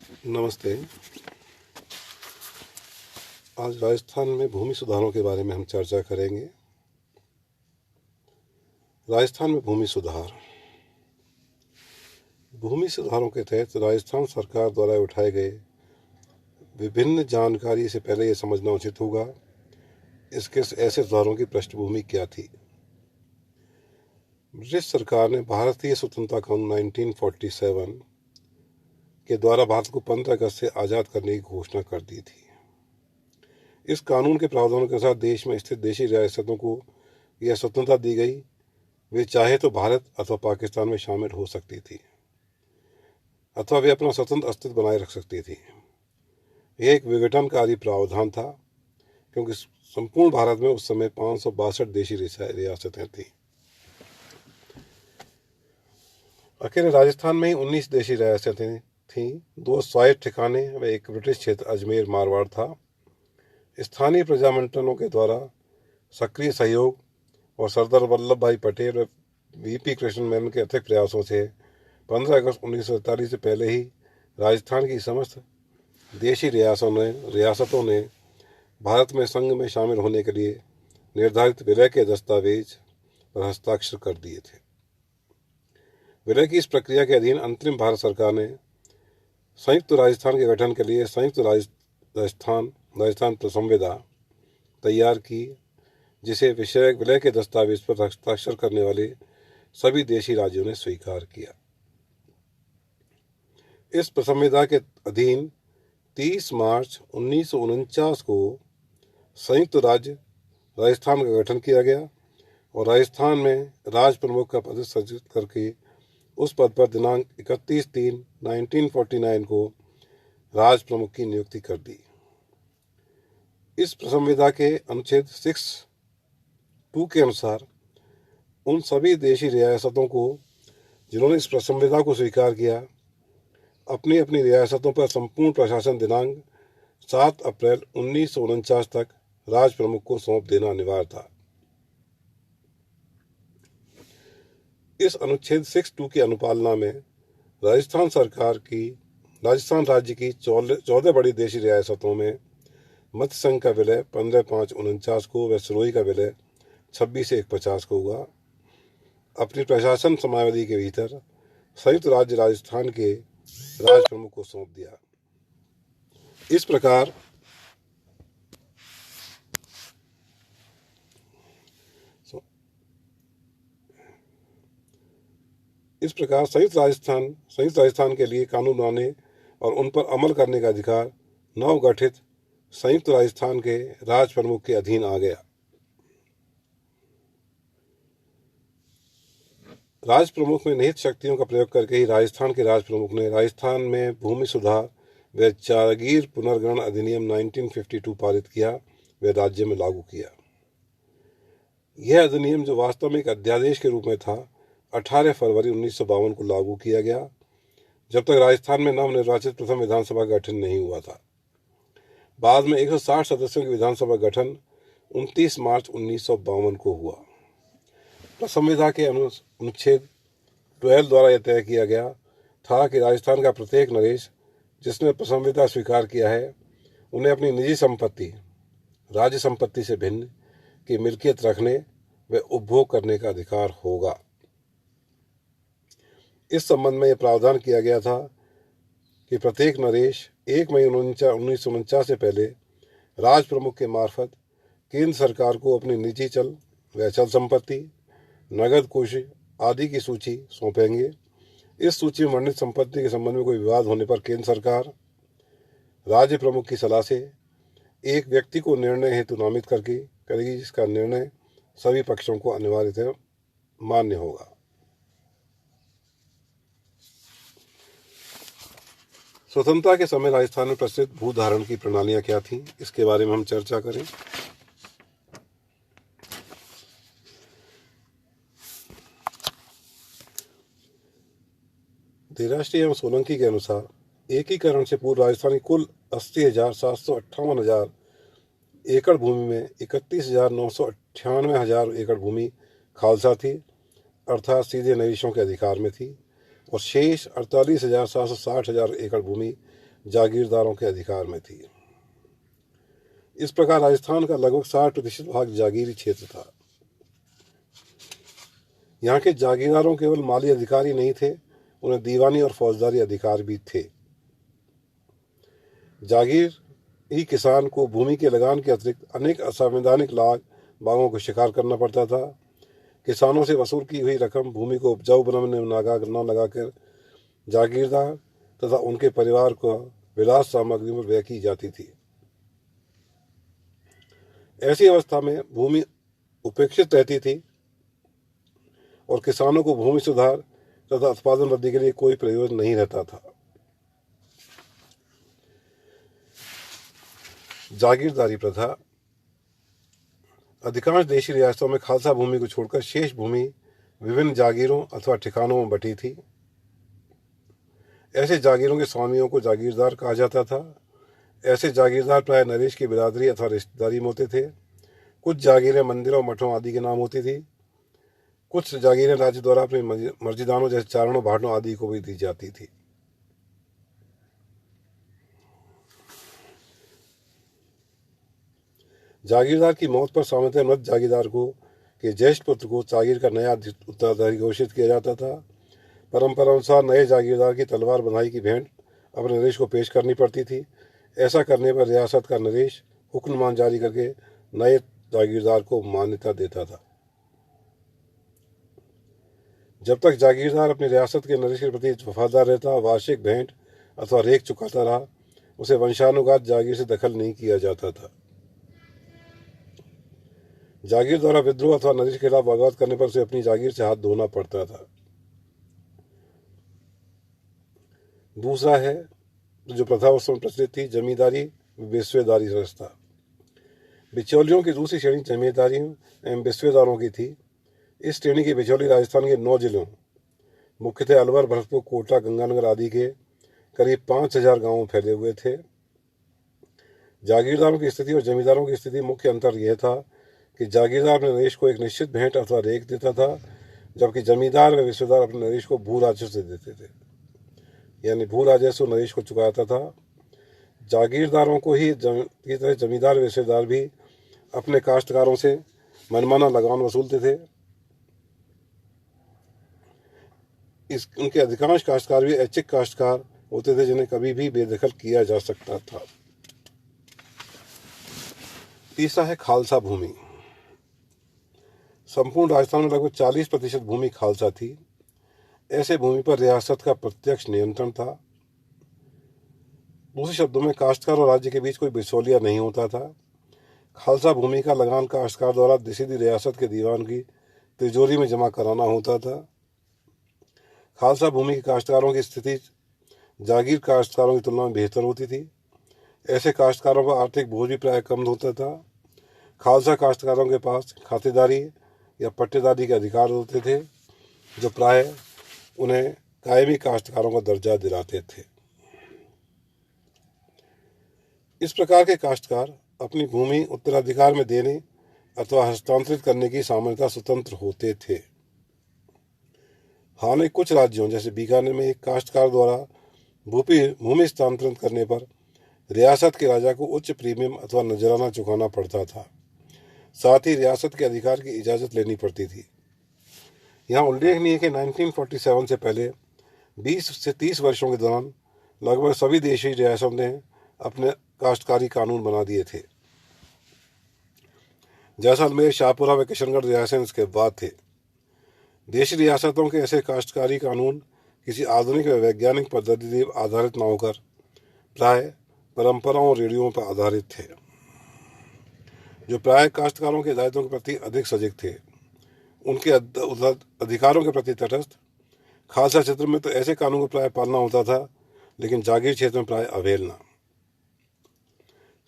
नमस्ते। आज राजस्थान में भूमि सुधारों के बारे में हम चर्चा करेंगे। राजस्थान में भूमि सुधार। भूमि सुधारों के तहत राजस्थान सरकार द्वारा उठाए गए विभिन्न जानकारी से पहले यह समझना उचित होगा इसके ऐसे सुधारों की पृष्ठभूमि क्या थी। ब्रिटिश सरकार ने भारतीय स्वतंत्रता कानून 1947 के द्वारा भारत को 15 अगस्त से आज़ाद करने की घोषणा कर दी थी। इस कानून के प्रावधानों के अनुसार देश में स्थित देशी रियासतों को यह स्वतंत्रता दी गई, वे चाहे तो भारत अथवा पाकिस्तान में शामिल हो सकती थी अथवा वे अपना स्वतंत्र अस्तित्व बनाए रख सकती थी। यह एक विघटनकारी प्रावधान था क्योंकि संपूर्ण भारत में उस समय 562 देशी रियासतें थीं। अकेले राजस्थान में ही 19 देशी रियासतें थीं, 2 स्वायत्त ठिकाने व एक ब्रिटिश क्षेत्र अजमेर मारवाड़ था। स्थानीय प्रजामंडलों के द्वारा सक्रिय सहयोग और सरदार वल्लभ भाई पटेल व वीपी कृष्ण मेनन के अथक प्रयासों से 15 अगस्त 1947 से पहले ही राजस्थान की समस्त देशी रियासतों ने भारत में संघ में शामिल होने के लिए निर्धारित विलय के दस्तावेज पर हस्ताक्षर कर दिए थे। विलय की इस प्रक्रिया के अधीन अंतरिम भारत सरकार ने संयुक्त राजस्थान के गठन के लिए संयुक्त राजस्थान संविदा तैयार की, जिसे विलय के दस्तावेज पर हस्ताक्षर करने वाले सभी देशी राज्यों ने स्वीकार किया। इस संविदा के अधीन 30 मार्च 1949 को संयुक्त राज्य राजस्थान का गठन किया गया और राजस्थान में राज प्रमुख का पद सृजित करके उस पद पर दिनांक 31/3/1949 को राज प्रमुख की नियुक्ति कर दी। इस संविदा के अनुच्छेद 6(2) के अनुसार उन सभी देशी रियासतों को जिन्होंने इस संविदा को स्वीकार किया, अपनी अपनी रियासतों पर संपूर्ण प्रशासन दिनांक 7 अप्रैल 1949 तक राज प्रमुख को सौंप देना अनिवार्य था। इस अनुच्छेद 6(2) की अनुपालना में राजस्थान राज्य की 14 बड़ी देशी रियासतों में मध्य संघ का विलय 15/5/49 को व सिरोही का विलय 26/1/50 को हुआ। अपनी प्रशासन समयावधि के भीतर संयुक्त राज्य राजस्थान के राज प्रमुख को सौंप दिया। इस प्रकार संयुक्त राजस्थान के लिए कानून बनाने और उन पर अमल करने का अधिकार नवगठित संयुक्त राजस्थान के राज प्रमुख के अधीन आ गया। राज प्रमुख में निहित शक्तियों का प्रयोग करके ही राजस्थान के राज प्रमुख ने राजस्थान में भूमि सुधार व जागीर पुनर्ग्रहण अधिनियम 1952 पारित किया व राज्य में लागू किया। यह अधिनियम, जो वास्तव में एक अध्यादेश के रूप में था, 18 फरवरी 1952 को लागू किया गया, जब तक राजस्थान में नवनिर्वाचित प्रथम विधानसभा का गठन नहीं हुआ था। बाद में 160 सदस्यों की विधानसभा गठन 29 मार्च 1952 को हुआ। संविधा के अनुच्छेद 12 द्वारा यह तय किया गया था कि राजस्थान का प्रत्येक नरेश जिसने संविधा स्वीकार किया है, उन्हें अपनी निजी संपत्ति राज्य संपत्ति से भिन्न की मिल्कियत रखने व उपभोग करने का अधिकार होगा। इस संबंध में यह प्रावधान किया गया था कि प्रत्येक नरेश 1 मई 1949 से पहले राज प्रमुख के मार्फत केंद्र सरकार को अपनी निजी चल व अचल संपत्ति, नगद कोष आदि की सूची सौंपेंगे। इस सूची में वर्णित संपत्ति के संबंध में कोई विवाद होने पर केंद्र सरकार राज्य प्रमुख की सलाह से एक व्यक्ति को निर्णय हेतु नामित करेगी, जिसका निर्णय सभी पक्षों को अनिवार्यतः मान्य होगा। स्वतंत्रता के समय राजस्थान में प्रचलित भू धारण की प्रणालियां क्या थीं, इसके बारे में हम चर्चा करें। धीराष्ट्रीय एवं सोलंकी के अनुसार एकीकरण से पूर्व राजस्थान की कुल 80,758 एकड़ भूमि में 31,998 एकड़ भूमि खालसा थी, अर्थात सीधे नरेशों के अधिकार में थी, और शेष 48,760 एकड़ भूमि जागीरदारों के अधिकार में थी। इस प्रकार राजस्थान का लगभग 60% भाग जागीरी क्षेत्र था। यहाँ के जागीरदारों केवल माली अधिकार ही नहीं थे, उन्हें दीवानी और फौजदारी अधिकार भी थे। जागीर ही किसान को भूमि के लगान के अतिरिक्त अनेक असंवैधानिक बागों को शिकार करना पड़ता था। किसानों से वसूल की हुई रकम भूमि को उपजाऊ बनाने में न लगाकर जागीरदार तथा उनके परिवार को विलास सामग्री में व्यय की जाती थी। ऐसी अवस्था में भूमि उपेक्षित रहती थी और किसानों को भूमि सुधार तथा उत्पादन वृद्धि के लिए कोई प्रयोजन नहीं रहता था। जागीरदारी प्रथा अधिकांश देशी रियासतों में खालसा भूमि को छोड़कर शेष भूमि विभिन्न जागीरों अथवा ठिकानों में बटी थी। ऐसे जागीरों के स्वामियों को जागीरदार कहा जाता था। ऐसे जागीरदार प्राय नरेश की बिरादरी अथवा रिश्तेदारी में होते थे। कुछ जागीरें मंदिरों मठों आदि के नाम होती थी। कुछ जागीरें राज्य द्वारा अपने मर्जीदानों जैसे चारणों भाटों आदि को भी दी जाती थी। जागीरदार की मौत पर सामान्यतः मृत जागीरदार को के ज्येष्ठ पुत्र को जागीर का नया उत्तराधिकारी घोषित किया जाता था। परंपरा अनुसार नए जागीरदार की तलवार बंधाई की भेंट अपने नरेश को पेश करनी पड़ती थी। ऐसा करने पर रियासत का नरेश हुक्मनामा जारी करके नए जागीरदार को मान्यता देता था। जब तक जागीरदार अपनी रियासत के नरेश के प्रति वफादार रहता, वार्षिक भेंट अथवा रेख चुकाता रहा, उसे वंशानुगत जागीर से दखल नहीं किया जाता था। जागीर द्वारा विद्रोह अथवा नरेश के खिलाफ बगावत करने पर उसे अपनी जागीर से हाथ धोना पड़ता था। दूसरा है जो प्रथा उस समय प्रचलित थी, जमींदारी बेस्वेदारी व्यवस्था। बिचौलियों की दूसरी श्रेणी जमींदारियों एवं बेस्वेदारों की थी। इस श्रेणी के बिचौली राजस्थान के 9 जिलों मुख्यतः अलवर, भरतपुर, कोटा, गंगानगर आदि के करीब 5000 गांवों में फैले हुए थे। जागीरदारों की स्थिति और जमींदारों की स्थिति मुख्य अंतर यह था कि जागीरदार अपने नरेश को एक निश्चित भेंट अथवा रेख देता था, जबकि जमींदार व विस्वेदार अपने नरेश को भू राजस्व से देते थे, यानी भू राजस्व नरेश को चुकाता था। जागीरदारों को ही की तरह जमींदार विस्वेदार भी अपने काश्तकारों से मनमाना लगान वसूलते थे। उनके अधिकांश काश्तकार भी ऐच्छिक काश्तकार होते थे, जिन्हें कभी भी बेदखल किया जा सकता था। तीसरा है खालसा भूमि। संपूर्ण राजस्थान में लगभग 40% भूमि खालसा थी। ऐसे भूमि पर रियासत का प्रत्यक्ष नियंत्रण था। दूसरे शब्दों में काश्तकार और राज्य के बीच कोई बिचौलिया नहीं होता था। खालसा भूमि का लगान काश्तकार द्वारा सीधी रियासत के दीवान की तिजोरी में जमा कराना होता था। खालसा भूमि के काश्तकारों की स्थिति जागीर काश्तकारों की तुलना में बेहतर होती थी। ऐसे काश्तकारों पर आर्थिक बोझ भी प्राय कम होता था। खालसा काश्तकारों के पास खातेदारी या पट्टेदारी के अधिकार होते थे, जो प्राय उन्हें कायमी काश्तकारों का दर्जा दिलाते थे। इस प्रकार के काश्तकार अपनी भूमि उत्तराधिकार में देने अथवा हस्तांतरित करने की सामान्यतः स्वतंत्र होते थे। हालांकि कुछ राज्यों जैसे बीकानेर में एक काश्तकार द्वारा भूमि हस्तांतरण करने पर रियासत के राजा को उच्च प्रीमियम अथवा नजराना चुकाना पड़ता था। साथ ही रियासत के अधिकार की इजाज़त लेनी पड़ती थी। यहाँ उल्लेखनीय है कि 1947 से पहले 20 से 30 वर्षों के दौरान लगभग सभी देशी रियासतों ने अपने काश्तकारी कानून बना दिए थे। जैसलमेर, शाहपुरा व किशनगढ़ रियासतें इसके बाद थे। देशी रियासतों के ऐसे काश्तकारी कानून किसी आधुनिक व वैज्ञानिक पद्धति पर आधारित न होकर प्राय परंपराओं और रूढ़ियों पर आधारित थे, जो प्राय काश्तकारों के दायित्वों के प्रति अधिक सजग थे, उनके अधिकारों के प्रति तटस्थ। खालसा क्षेत्र में तो ऐसे कानून को प्राय पालना होता था, लेकिन जागीर क्षेत्र में प्राय अवहेलना।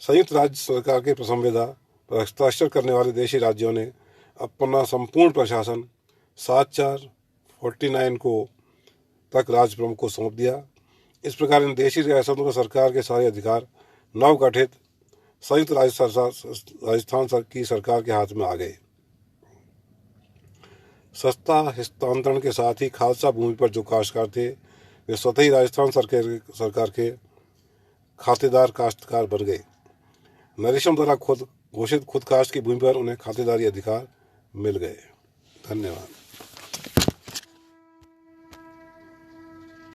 संयुक्त राज्य सरकार के संविदा पर हस्ताक्षर करने वाले देशी राज्यों ने अपना संपूर्ण प्रशासन 7449 को तक राज प्रमुख को सौंप दिया। इस प्रकार इन देशी रियासतों को सरकार के सारे अधिकार नवगठित संयुक्त राजस्थान की सरकार के हाथ में आ गए। सत्ता हस्तांतरण के साथ ही खालसा भूमि पर जो काश्तकार थे वे स्वतः ही राजस्थान सरकार के खातेदार काश्तकार बन गए। नरेशम द्वारा खुद घोषित खुद काश्त की भूमि पर उन्हें खातेदारी अधिकार मिल गए। धन्यवाद।